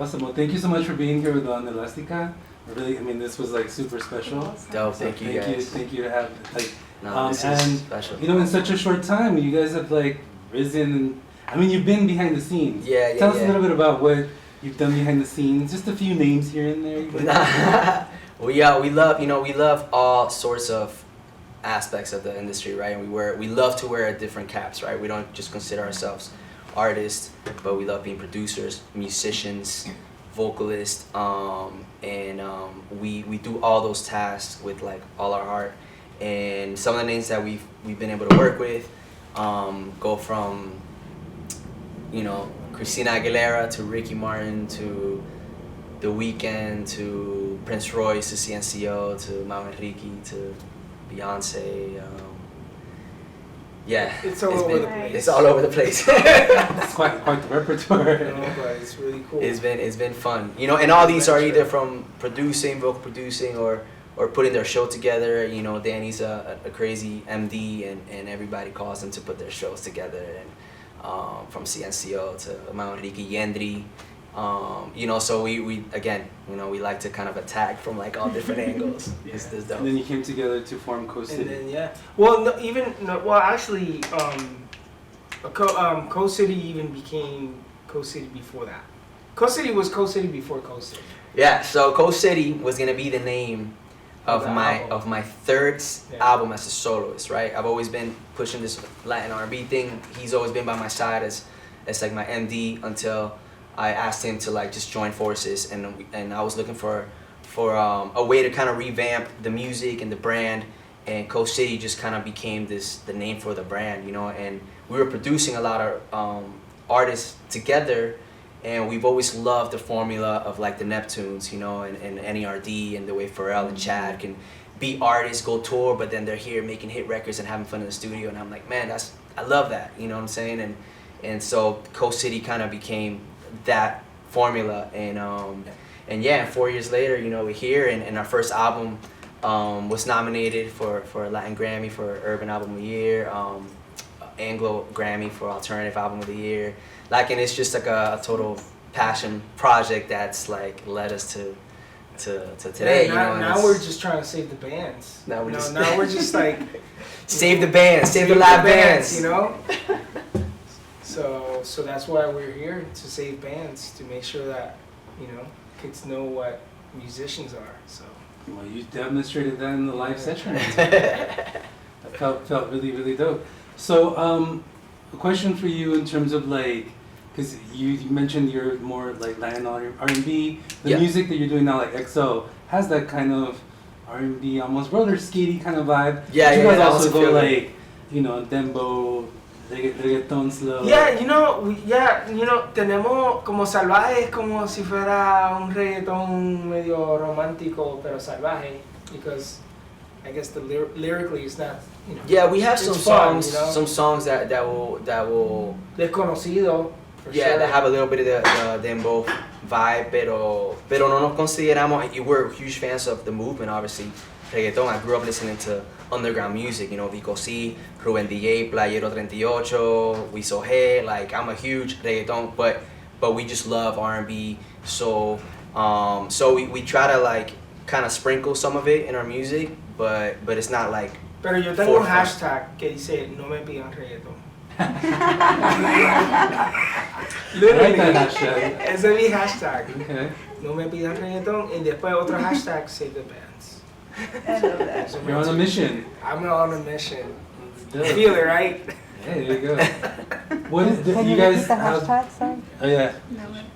Awesome. Well, thank you so much for being here with Onda Elastica. Really, I mean, this was like super special. Dope, thank you guys. Thank you to have like, No, this and is special. you know, in such a short time, you guys have like risen. I mean, you've been behind the scenes. Yeah. Tell us a little bit about what you've done behind the scenes. Just a few names here and there. Well, yeah, we love all sorts of aspects of the industry, right? And we love to wear different caps, right? We don't just consider ourselves artists, but we love being producers, musicians, vocalists, and we do all those tasks with like all our heart. And some of the names that we've been able to work with go from, you know, Christina Aguilera to Ricky Martin to The Weeknd to Prince Royce to CNCO to Mau Enrique to Beyonce. Yeah, It's all over the place. It's all over the place. It's quite the repertoire. No, but it's really cool. It's been fun, you know. And all these are either from producing, vocal producing, or putting their show together. You know, Danny's a crazy MD, and everybody calls him to put their shows together. And from CNCO to Mau Enrique Yendri. You know, so we again, you know, we like to kind of attack from like all different angles. Yeah. It's dope. And then you came together to form Coast And City. then well actually, Coast City even became Coast City before that. Coast City was Coast City before Coast City. Yeah, so Coast City was gonna be the name of The my album. third Yeah. album as a soloist, right? I've always been pushing this Latin R&B thing. He's always been by my side as like my MD until I asked him to like just join forces, and I was looking for a way to kind of revamp the music and the brand, and Coast City just kind of became the name for the brand, you know. And we were producing a lot of artists together, and we've always loved the formula of like the Neptunes, you know, and NERD, and the way Pharrell and Chad can be artists, go tour, but then they're here making hit records and having fun in the studio. And I'm like, man, I love that, you know what I'm saying? And so Coast City kind of became that formula, and yeah, 4 years later, you know, we're here, and our first album was nominated for a Latin Grammy for Urban Album of the Year, Anglo Grammy for Alternative Album of the Year. Like, and it's just like a total passion project that's like led us to today. Yeah, you know, and now it's- we're just trying to save the bands. Now we're just- now we're just like save the bands, save the live bands. you know. So that's why we're here, to save bands, to make sure that, you know, kids know what musicians are. So Well, you demonstrated that in the live session. That felt really, really dope. So, a question for you in terms of like, because you mentioned you're more like Latin R&B. The Yeah. music that you're doing now, like EXO, has that kind of R&B, almost roller skatey kind of vibe. Yeah, But you yeah, guys yeah, I also also go feel it. like, you know, dembow, reggaeton slow. yeah, you know, tenemos como salvaje, es como si fuera un reggaetón medio romántico pero salvaje, because I guess the lyrically it's not, you know. Yeah, we have it's some fun, songs, you know? some songs that will Desconocido, for yeah, sure. that have a little bit of the dembow vibe, pero no nos consideramos. We're huge fans of the movement, obviously. Reggaeton. I grew up listening to underground music, you know, Vico C, Ruben DJ, Playero 38, Wiso G. Like, I'm a huge reggaeton, but we just love R&B. So we try to like kind of sprinkle some of it in our music, but it's not like. Pero yo tengo un forefront. hashtag que dice no me pidan reggaetón. I like Literally, that hashtag. ese es mi hashtag. Okay. No me pidan reggaetón, y después otro hashtag, save the bands. I love that. So You're on a mission. I'm on a mission. Dope. Feel it, right? Hey, there you go. What is the, Can you you guys repeat the have? hashtag, son? Oh yeah.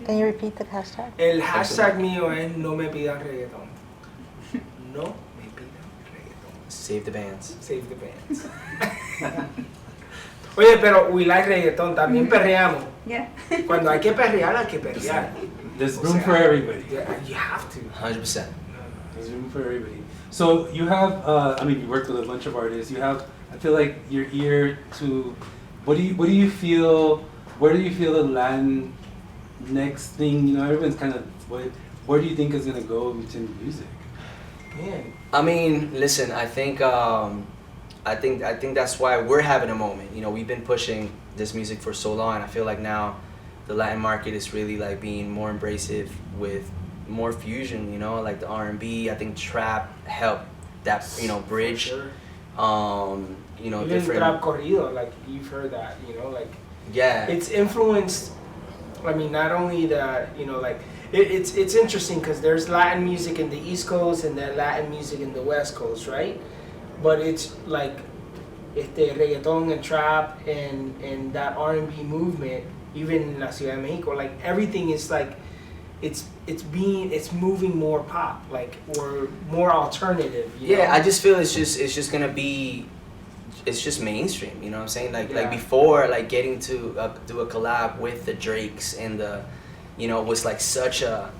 Can you repeat the hashtag? El hashtag mío es no me pidan reggaetón. No me pidan reggaetón. Save the bands. Save the bands. Oye, pero we like reggaetón, también perreamos. Yeah. Cuando hay que perrear, hay que perrear. There's O room sea, for everybody. Yeah, you have to. 100%. There's room for everybody. So you have, I mean, you worked with a bunch of artists. You have, I feel like your ear to, what do you feel? Where do you feel the Latin next thing? You know, everyone's kind of, where do you think is gonna go within music? Man, I mean, listen. I think that's why we're having a moment. You know, we've been pushing this music for so long. I feel like now the Latin market is really like being more embracive with more fusion, you know, like the R&B. I think trap helped that, you know, bridge. For sure. You know, Even different. trap corrido, like you've heard that, you know, like Yeah. it's influenced. I mean, not only that, you know, like it's interesting because there's Latin music in the East Coast and then Latin music in the West Coast, right? But it's like reggaeton and trap and that R&B movement, even in La Ciudad de Mexico, like everything is like it's moving more pop, like, or more alternative. You know? I just feel it's just gonna be, it's just mainstream. You know what I'm saying? Like Yeah. before, like getting to do a collab with the Drakes and the, you know, was like such a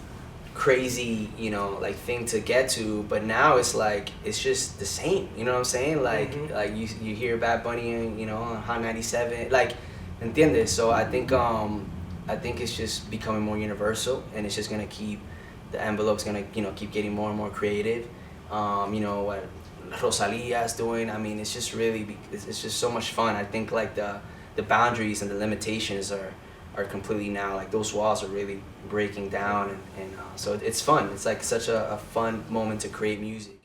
crazy, you know, like thing to get to. But now it's like it's just the same. You know what I'm saying? Like Mhm. like you hear Bad Bunny, you know, on Hot 97, like, ¿entiendes? So I think it's just becoming more universal, and it's just gonna keep, the envelope's gonna, you know, keep getting more and more creative. You know what Rosalia's doing. I mean, it's just really, it's just so much fun. I think like the boundaries and the limitations are completely now, like those walls are really breaking down, and so it's fun. It's like such a fun moment to create music.